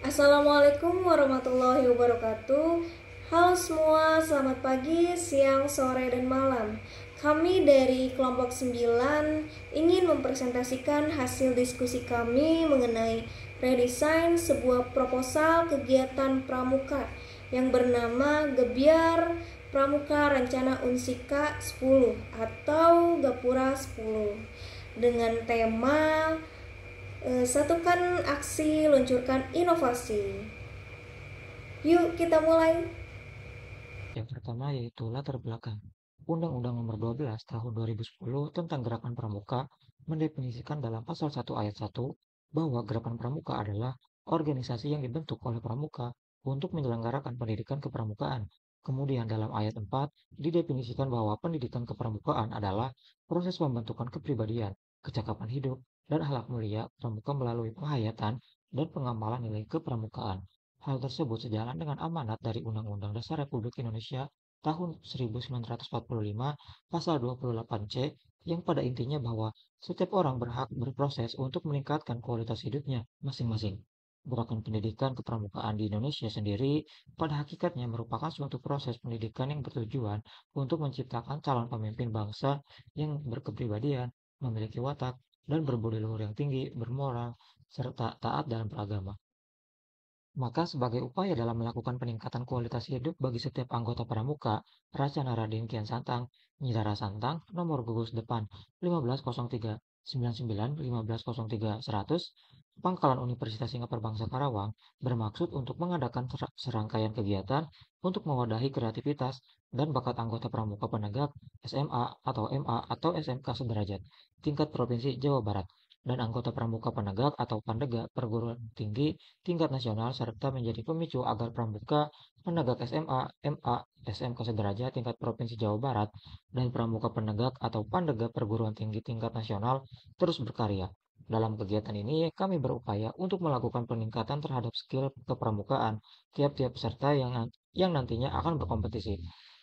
Assalamualaikum warahmatullahi wabarakatuh. Halo semua, selamat pagi, siang, sore, dan malam. Kami dari kelompok 9 ingin mempresentasikan hasil diskusi kami mengenai redesign sebuah proposal kegiatan pramuka yang bernama Gebyar Pramuka Rencana Unsika 10 atau Gapura 10 dengan tema satukan aksi, luncurkan inovasi. Yuk kita mulai. Yang pertama yaitu latar belakang. Undang-Undang Nomor 12 Tahun 2010 tentang Gerakan Pramuka mendefinisikan dalam pasal 1 ayat 1 bahwa Gerakan Pramuka adalah organisasi yang dibentuk oleh pramuka untuk menyelenggarakan pendidikan kepramukaan. Kemudian dalam ayat 4 didefinisikan bahwa pendidikan kepramukaan adalah proses pembentukan kepribadian, kecakapan hidup, dan akhlak mulia pramuka melalui penghayatan dan pengamalan nilai kepramukaan. Hal tersebut sejalan dengan amanat dari Undang-Undang Dasar Republik Indonesia tahun 1945 pasal 28C yang pada intinya bahwa setiap orang berhak berproses untuk meningkatkan kualitas hidupnya masing-masing. Gerakan pendidikan kepramukaan di Indonesia sendiri pada hakikatnya merupakan suatu proses pendidikan yang bertujuan untuk menciptakan calon pemimpin bangsa yang berkepribadian, memiliki watak, dan berbudi luhur yang tinggi, bermoral, serta taat dalam beragama. Maka sebagai upaya dalam melakukan peningkatan kualitas hidup bagi setiap anggota pramuka, Racana Raden Kian Santang, Nyi Rara Santang, nomor gugus depan 150399 1503 100, Pangkalan Universitas Singapura Bangsa Karawang, bermaksud untuk mengadakan serangkaian kegiatan untuk mewadahi kreativitas dan bakat anggota pramuka penegak SMA atau MA atau SMK sederajat tingkat Provinsi Jawa Barat dan anggota pramuka penegak atau pandega perguruan tinggi tingkat nasional serta menjadi pemicu agar pramuka penegak SMA, MA, SMK sederajat tingkat Provinsi Jawa Barat dan pramuka penegak atau pandega perguruan tinggi tingkat nasional terus berkarya. Dalam kegiatan ini, kami berupaya untuk melakukan peningkatan terhadap skill kepramukaan tiap-tiap peserta yang nantinya akan berkompetisi.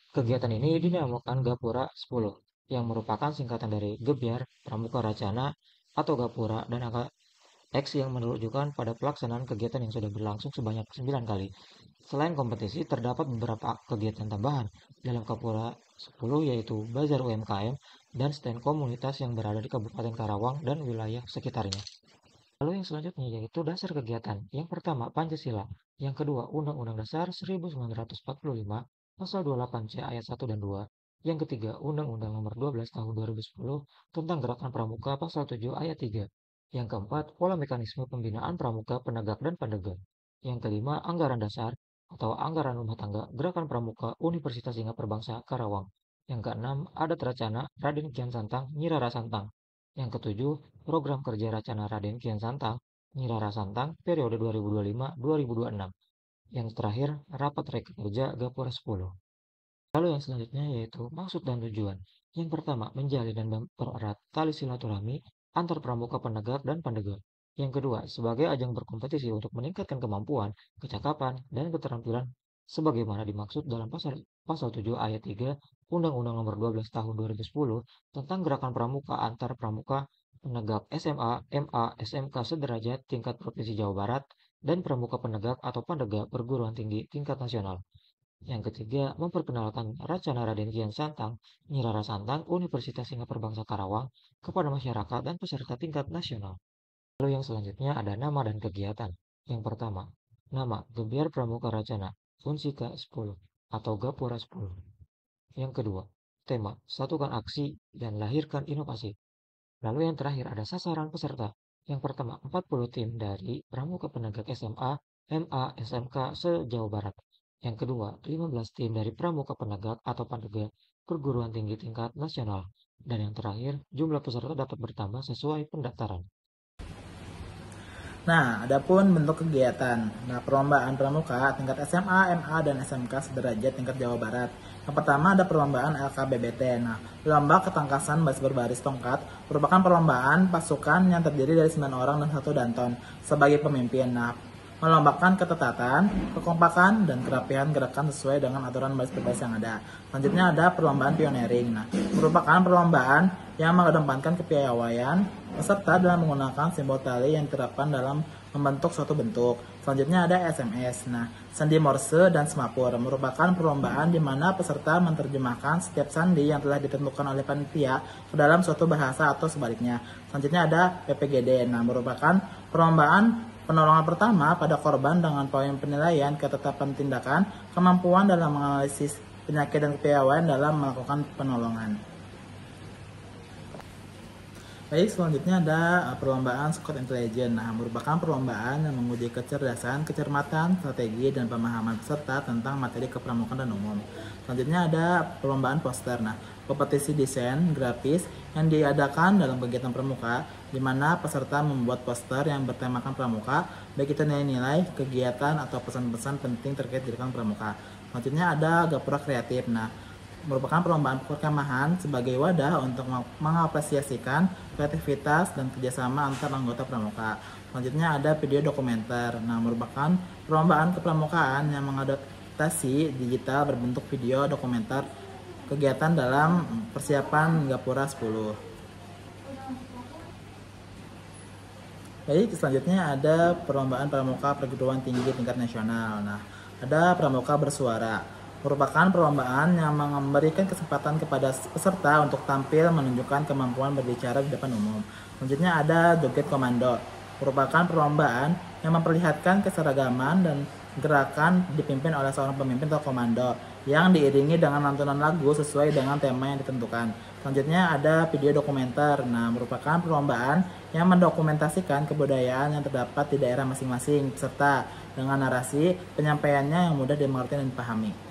Kegiatan ini dinamakan Gapura 10, yang merupakan singkatan dari Gebyar, Pramuka Racana, atau Gapura, dan angka X yang menunjukkan pada pelaksanaan kegiatan yang sudah berlangsung sebanyak 9 kali. Selain kompetisi, terdapat beberapa kegiatan tambahan dalam Gapura 10 yaitu Bazar UMKM dan stand komunitas yang berada di Kabupaten Karawang dan wilayah sekitarnya. Lalu yang selanjutnya yaitu dasar kegiatan. Yang pertama, Pancasila. Yang kedua, Undang-Undang Dasar 1945, Pasal 28C ayat 1 dan 2. Yang ketiga, Undang-Undang Nomor 12 Tahun 2010 tentang Gerakan Pramuka Pasal 7 ayat 3. Yang keempat, pola mekanisme pembinaan pramuka, penegak, dan pandega. Yang kelima, Anggaran Dasar atau Anggaran Rumah Tangga Gerakan Pramuka Universitas Singapura Bangsa Karawang. Yang keenam, Adat Racana Raden Kian Santang, Nyi Rara Santang. Yang ketujuh, Program Kerja Racana Raden Kian Santang, Nyi Rara Santang, periode 2025-2026. Yang terakhir, Rapat Reka Kerja Gapura 10. Lalu yang selanjutnya yaitu maksud dan tujuan. Yang pertama, menjalin dan mempererat tali silaturahmi antar pramuka penegak dan pandega. Yang kedua, sebagai ajang berkompetisi untuk meningkatkan kemampuan, kecakapan, dan keterampilan sebagaimana dimaksud dalam pasal 7 ayat 3 Undang-Undang Nomor 12 Tahun 2010 tentang Gerakan Pramuka antar pramuka penegak SMA, MA, SMK sederajat tingkat Provinsi Jawa Barat dan pramuka penegak atau pandega perguruan tinggi tingkat nasional. Yang ketiga, memperkenalkan Racana Raden Kian Santang, Nyi Rara Santang, Universitas Singapura Bangsa Karawang kepada masyarakat dan peserta tingkat nasional. Lalu yang selanjutnya ada nama dan kegiatan. Yang pertama, nama Gebyar Pramuka Racana, Unsika 10 atau Gapura 10. Yang kedua, tema Satukan Aksi dan Lahirkan Inovasi. Lalu yang terakhir ada sasaran peserta. Yang pertama, 40 tim dari Pramuka Penegak SMA, MA, SMK se-Jawa Barat. Yang kedua, 15 tim dari Pramuka Penegak atau Pandega perguruan tinggi tingkat nasional. Dan yang terakhir, jumlah peserta dapat bertambah sesuai pendaftaran. Nah, adapun bentuk kegiatan. Nah, perlombaan pramuka tingkat SMA, MA, dan SMK sederajat tingkat Jawa Barat. Yang pertama ada perlombaan LKBBT. Nah, lomba ketangkasan berbaris tongkat merupakan perlombaan pasukan yang terdiri dari 9 orang dan 1 danton sebagai pemimpin. Nah, melombakan ketetatan, kekompakan, dan kerapihan gerakan sesuai dengan aturan baris-baris yang ada. Selanjutnya ada perlombaan pioneering. Nah, merupakan perlombaan yang mengedepankan kepiawaian peserta dalam menggunakan simbol tali yang diterapkan dalam membentuk suatu bentuk. Selanjutnya ada SMS. Nah, sandi Morse dan semapur merupakan perlombaan di mana peserta menerjemahkan setiap sandi yang telah ditentukan oleh panitia ke dalam suatu bahasa atau sebaliknya. Selanjutnya ada PPGD. Nah, merupakan perlombaan penolongan pertama pada korban dengan poin penilaian ketetapan tindakan, kemampuan dalam menganalisis penyakit dan kepiawaian dalam melakukan penolongan. Baik, selanjutnya ada perlombaan Scott Intelligence. Nah, merupakan perlombaan yang menguji kecerdasan, kecermatan, strategi, dan pemahaman peserta tentang materi kepramukaan dan umum. Selanjutnya ada perlombaan poster. Nah, kompetisi desain grafis yang diadakan dalam kegiatan pramuka, di mana peserta membuat poster yang bertemakan pramuka, baik itu nilai-nilai, kegiatan, atau pesan-pesan penting terkait dengan pramuka. Selanjutnya ada gapura kreatif. Nah, merupakan perlombaan perkemahan sebagai wadah untuk mengapresiasikan kreativitas dan kerjasama antar anggota pramuka. Selanjutnya ada video dokumenter. Nah, merupakan perlombaan kepramukaan yang mengadaptasi digital berbentuk video dokumenter kegiatan dalam persiapan Gapura 10. Baik, selanjutnya ada perlombaan pramuka perguruan tinggi tingkat nasional. Nah, ada pramuka bersuara. Merupakan perlombaan yang memberikan kesempatan kepada peserta untuk tampil menunjukkan kemampuan berbicara di depan umum. Selanjutnya ada joget komando. Merupakan perlombaan yang memperlihatkan keseragaman dan gerakan dipimpin oleh seorang pemimpin atau komando yang diiringi dengan lantunan lagu sesuai dengan tema yang ditentukan. Selanjutnya ada video dokumenter. Nah, merupakan perlombaan yang mendokumentasikan kebudayaan yang terdapat di daerah masing-masing serta dengan narasi penyampaiannya yang mudah dimengerti dan dipahami.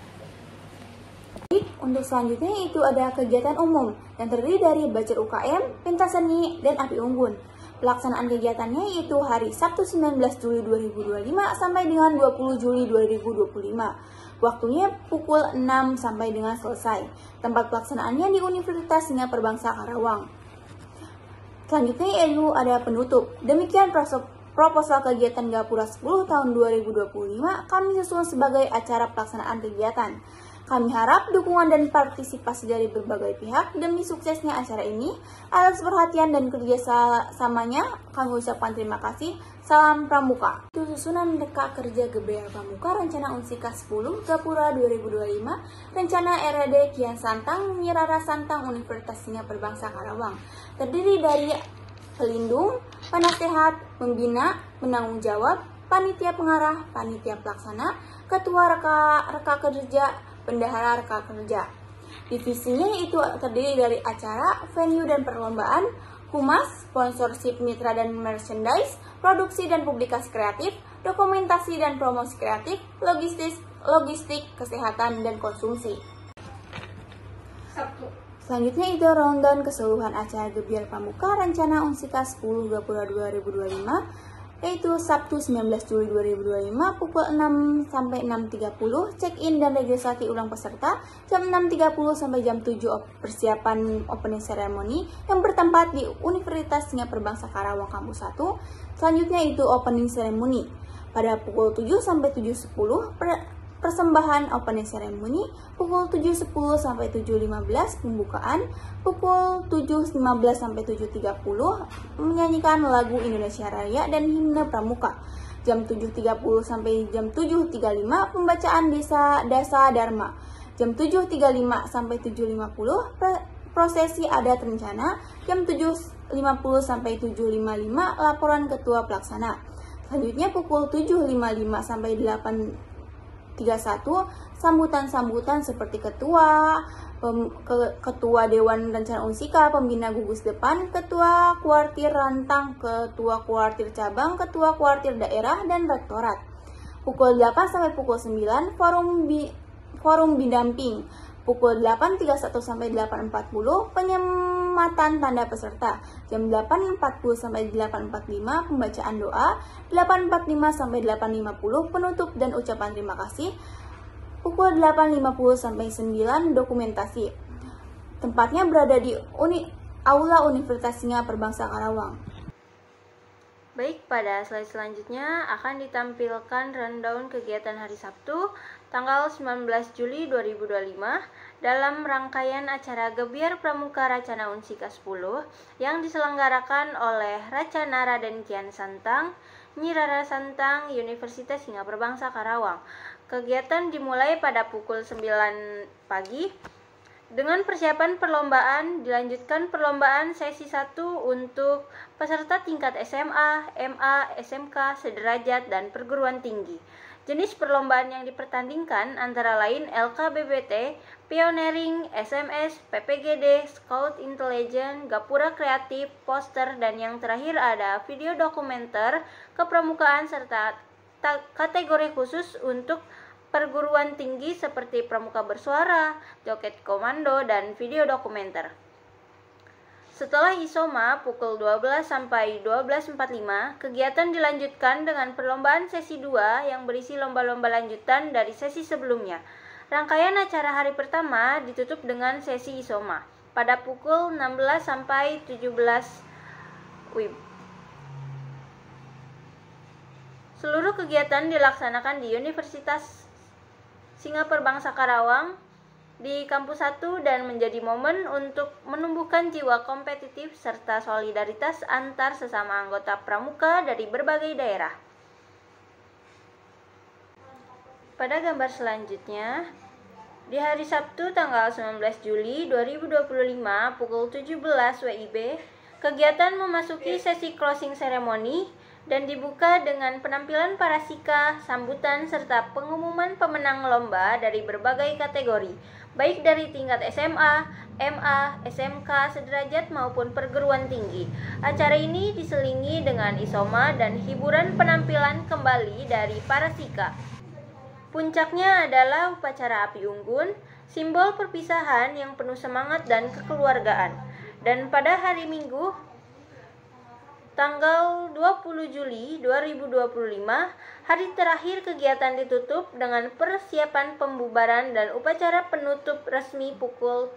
Untuk selanjutnya itu ada kegiatan umum yang terdiri dari Bacer UKM, pentas seni, dan api unggun. Pelaksanaan kegiatannya yaitu hari Sabtu 19 Juli 2025 sampai dengan 20 Juli 2025. Waktunya pukul 6 sampai dengan selesai. Tempat pelaksanaannya di Universitas Singapura Perbangsa Karawang. Selanjutnya yaitu ada penutup. Demikian proposal kegiatan Gapura 10 tahun 2025 kami susun sebagai acara pelaksanaan kegiatan. Kami harap dukungan dan partisipasi dari berbagai pihak demi suksesnya acara ini. Atas perhatian dan kerjasamanya, kami ucapkan terima kasih. Salam Pramuka. Itu susunan Reka Kerja Gebiar Pramuka Rencana Unsika 10 Gapura 2025, Rencana RAD Kian Santang, Nyirara Santang Universitas Singapura Perbangsa Karawang. Terdiri dari pelindung, penasehat, pembina, penanggung jawab, panitia pengarah, panitia pelaksana, ketua reka kerja, bendahara reka kerja. Divisinya itu terdiri dari acara, venue dan perlombaan, humas, sponsorship mitra dan merchandise, produksi dan publikasi kreatif, dokumentasi dan promosi kreatif, logistik, kesehatan dan konsumsi. Selanjutnya itu rundown keseluruhan acara Gebiar Pramuka Rencana Unsika 10 Gapura 2025, yaitu Sabtu 19 Juli 2025 pukul 6 sampai 6.30, check-in dan registrasi ulang peserta, jam 6.30 sampai jam 7 persiapan opening ceremony yang bertempat di Universitas Singapura Perbangsa Karawang Kampus 1. Selanjutnya itu opening ceremony pada pukul 7 sampai 7.10, persembahan opening ceremony pukul 7.10 sampai 7.15, pembukaan pukul 7.15 sampai 7.30, menyanyikan lagu Indonesia Raya dan himne Pramuka. Jam 7.30 sampai jam 7.35, pembacaan Dasa Dharma. Jam 7.35 sampai 7.50, prosesi adat rencana. Jam 7.50 sampai 7.55, laporan ketua pelaksana. Selanjutnya pukul 7.55 sampai 8.31, sambutan-sambutan seperti ketua Dewan Rencana Unsika, pembina gugus depan, ketua kuartir rantang, ketua kuartir cabang, ketua kuartir daerah, dan rektorat. Pukul 8 sampai pukul 9, forum bidamping. Pukul 8.31 sampai 8.40, penyematan tanda peserta. Jam 8.40 sampai 8.45, pembacaan doa. 8.45 sampai 8.50, penutup dan ucapan terima kasih. Pukul 8.50 sampai 9, dokumentasi. Tempatnya berada di Aula Universitas Singapura Perbangsa Karawang. Baik, pada slide selanjutnya akan ditampilkan rundown kegiatan hari Sabtu, tanggal 19 Juli 2025 dalam rangkaian acara Gebiar Pramuka Racana Unsika 10 yang diselenggarakan oleh Racana Raden Kian Santang, Nyi Rara Santang, Universitas Singapura Bangsa Karawang. Kegiatan dimulai pada pukul 9 pagi. Dengan persiapan perlombaan, dilanjutkan perlombaan sesi 1 untuk peserta tingkat SMA, MA, SMK, sederajat, dan perguruan tinggi. Jenis perlombaan yang dipertandingkan antara lain LKBBT, Pioneering, SMS, PPGD, Scout Intelligence, Gapura Kreatif, poster, dan yang terakhir ada video dokumenter, kepramukaan, serta kategori khusus untuk perguruan tinggi seperti pramuka bersuara, joget komando, dan video dokumenter. Setelah ISOMA pukul 12 sampai 12.45, kegiatan dilanjutkan dengan perlombaan sesi 2 yang berisi lomba-lomba lanjutan dari sesi sebelumnya. Rangkaian acara hari pertama ditutup dengan sesi ISOMA pada pukul 16 sampai 17 WIB. Seluruh kegiatan dilaksanakan di Universitas Singapura Bangsa Karawang di kampus 1 dan menjadi momen untuk menumbuhkan jiwa kompetitif serta solidaritas antar sesama anggota pramuka dari berbagai daerah. Pada gambar selanjutnya, di hari Sabtu tanggal 19 Juli 2025 pukul 17 WIB, kegiatan memasuki sesi closing ceremony dan dibuka dengan penampilan parasika, sambutan, serta pengumuman pemenang lomba dari berbagai kategori, baik dari tingkat SMA, MA, SMK, sederajat maupun perguruan tinggi. Acara ini diselingi dengan ISOMA dan hiburan penampilan kembali dari parasika. Puncaknya adalah upacara api unggun, simbol perpisahan yang penuh semangat dan kekeluargaan. Dan pada hari Minggu, tanggal 20 Juli 2025, hari terakhir kegiatan ditutup dengan persiapan pembubaran dan upacara penutup resmi pukul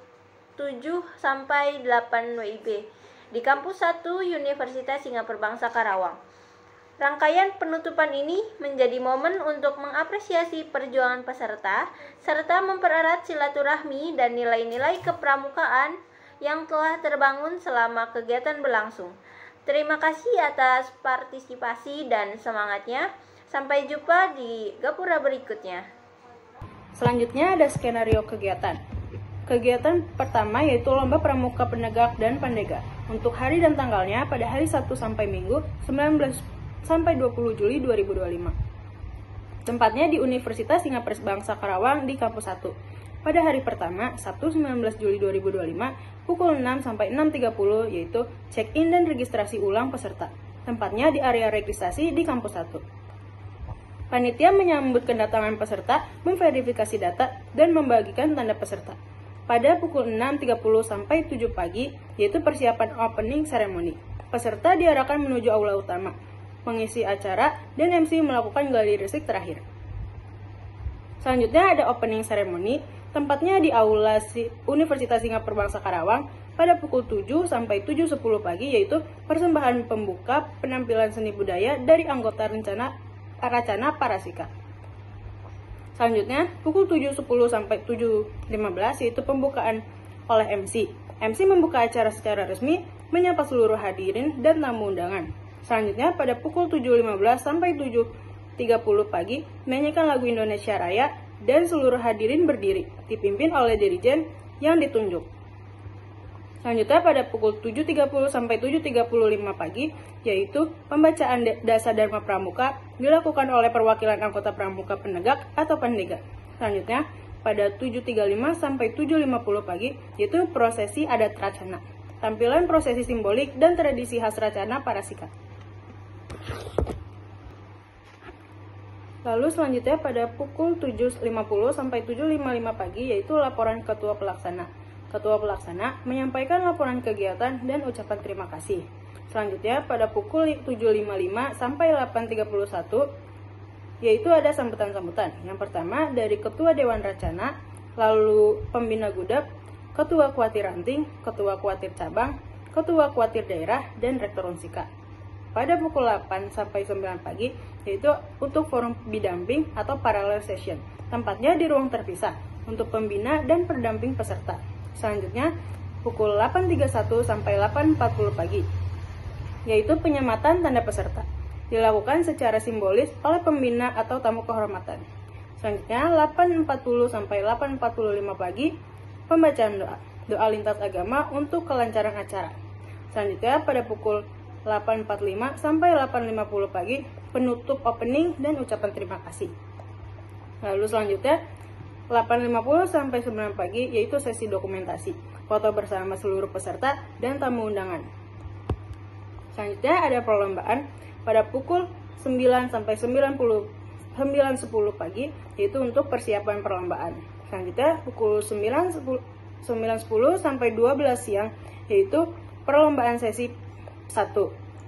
7 sampai 8 WIB di kampus 1 Universitas Singapura Bangsa Karawang. Rangkaian penutupan ini menjadi momen untuk mengapresiasi perjuangan peserta serta mempererat silaturahmi dan nilai-nilai kepramukaan yang telah terbangun selama kegiatan berlangsung. Terima kasih atas partisipasi dan semangatnya. Sampai jumpa di Gapura berikutnya. Selanjutnya ada skenario kegiatan. Kegiatan pertama yaitu lomba pramuka penegak dan pandega. Untuk hari dan tanggalnya pada hari Sabtu sampai Minggu 19 sampai 20 Juli 2025. Tempatnya di Universitas Singapura Bangsa Karawang di kampus 1. Pada hari pertama, Sabtu 19 Juli 2025, pukul 6 sampai 6.30, yaitu check-in dan registrasi ulang peserta. Tempatnya di area registrasi di kampus 1. Panitia menyambut kedatangan peserta, memverifikasi data, dan membagikan tanda peserta. Pada pukul 6.30 sampai 7 pagi, yaitu persiapan opening ceremony. Peserta diarahkan menuju aula utama, mengisi acara, dan MC melakukan gladi resik terakhir. Selanjutnya ada opening ceremony. Tempatnya di Aula Universitas Singapura Bangsa Karawang pada pukul 7 sampai 7.10 pagi, yaitu persembahan pembuka penampilan seni budaya dari anggota Racana Parasika. Selanjutnya, pukul 7.10 sampai 7.15 yaitu pembukaan oleh MC. MC membuka acara secara resmi, menyapa seluruh hadirin dan tamu undangan. Selanjutnya, pada pukul 7.15 sampai 7.30 pagi, menyanyikan lagu Indonesia Raya dan seluruh hadirin berdiri, dipimpin oleh dirijen yang ditunjuk. Selanjutnya pada pukul 7.30 sampai 7.35 pagi, yaitu pembacaan dasar Dharma Pramuka dilakukan oleh perwakilan anggota pramuka penegak atau pandega. Selanjutnya pada 7.35 sampai 7.50 pagi, yaitu prosesi adat Racana. Tampilan prosesi simbolik dan tradisi khas Racana Parasika. Lalu selanjutnya pada pukul 7.50 sampai 7.55 pagi yaitu laporan Ketua Pelaksana. Ketua Pelaksana menyampaikan laporan kegiatan dan ucapan terima kasih. Selanjutnya pada pukul 7.55 sampai 8.31 yaitu ada sambutan-sambutan. Yang pertama dari Ketua Dewan Racana, lalu Pembina Gudap, Ketua Kuatir Ranting, Ketua Kuatir Cabang, Ketua Kuatir Daerah, dan Rektor Unsika. Pada pukul 8 sampai 9 pagi, yaitu untuk forum bidamping atau parallel session. Tempatnya di ruang terpisah untuk pembina dan pendamping peserta. Selanjutnya, pukul 8.31 sampai 8.40 pagi, yaitu penyematan tanda peserta. dilakukan secara simbolis oleh pembina atau tamu kehormatan. Selanjutnya 8.40 sampai 8.45 pagi, pembacaan doa lintas agama untuk kelancaran acara. Selanjutnya pada pukul 8.45 sampai 8.50 pagi, penutup opening dan ucapan terima kasih. Lalu selanjutnya 8.50 sampai 9 pagi yaitu sesi dokumentasi, foto bersama seluruh peserta dan tamu undangan. Selanjutnya ada perlombaan pada pukul 9 sampai 9.10 pagi yaitu untuk persiapan perlombaan. Selanjutnya pukul 9.10 sampai 12 siang yaitu perlombaan sesi 1.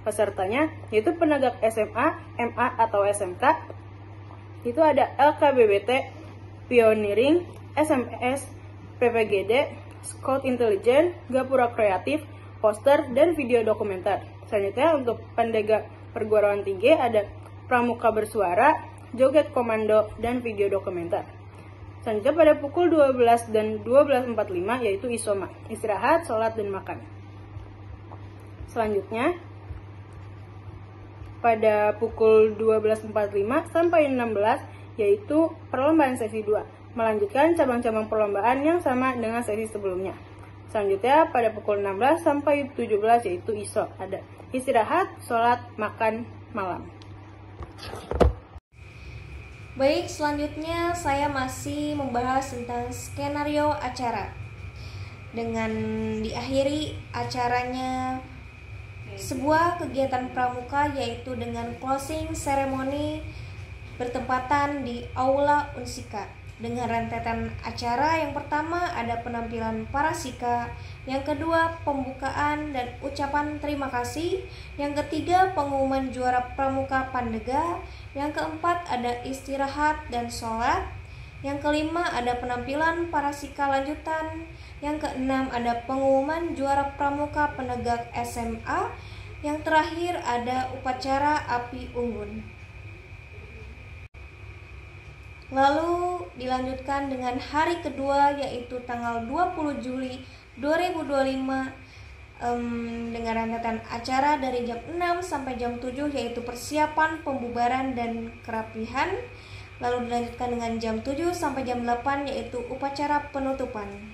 Pesertanya yaitu penegak SMA, MA atau SMK. Itu ada LKBBT, Pioneering, SMS, PPGD, Scout Intelligence, Gapura Kreatif, poster, dan video dokumenter. Selanjutnya untuk pendega perguruan tinggi ada pramuka bersuara, joget komando, dan video dokumenter. Selanjutnya pada pukul 12 dan 12.45 yaitu isoma, istirahat, sholat, dan makan. Selanjutnya pada pukul 12.45 sampai 16 yaitu perlombaan sesi 2, melanjutkan cabang-cabang perlombaan yang sama dengan sesi sebelumnya. Selanjutnya pada pukul 16 sampai 17 yaitu ISO, ada istirahat, sholat, makan, malam. Baik, selanjutnya saya masih membahas tentang skenario acara. Dengan diakhiri acaranya sebuah kegiatan pramuka yaitu dengan closing ceremony bertempatan di Aula Unsika dengan rentetan acara. Yang pertama ada penampilan para sika, yang kedua pembukaan dan ucapan terima kasih, yang ketiga pengumuman juara pramuka pandega, yang keempat ada istirahat dan sholat, yang kelima ada penampilan para sika lanjutan, yang keenam ada pengumuman juara pramuka penegak SMA, yang terakhir ada upacara api unggun. Lalu dilanjutkan dengan hari kedua yaitu tanggal 20 Juli 2025 dengan rentetan acara dari jam 6 sampai jam 7 yaitu persiapan pembubaran dan kerapihan. Lalu dilanjutkan dengan jam 7 sampai jam 8 yaitu upacara penutupan.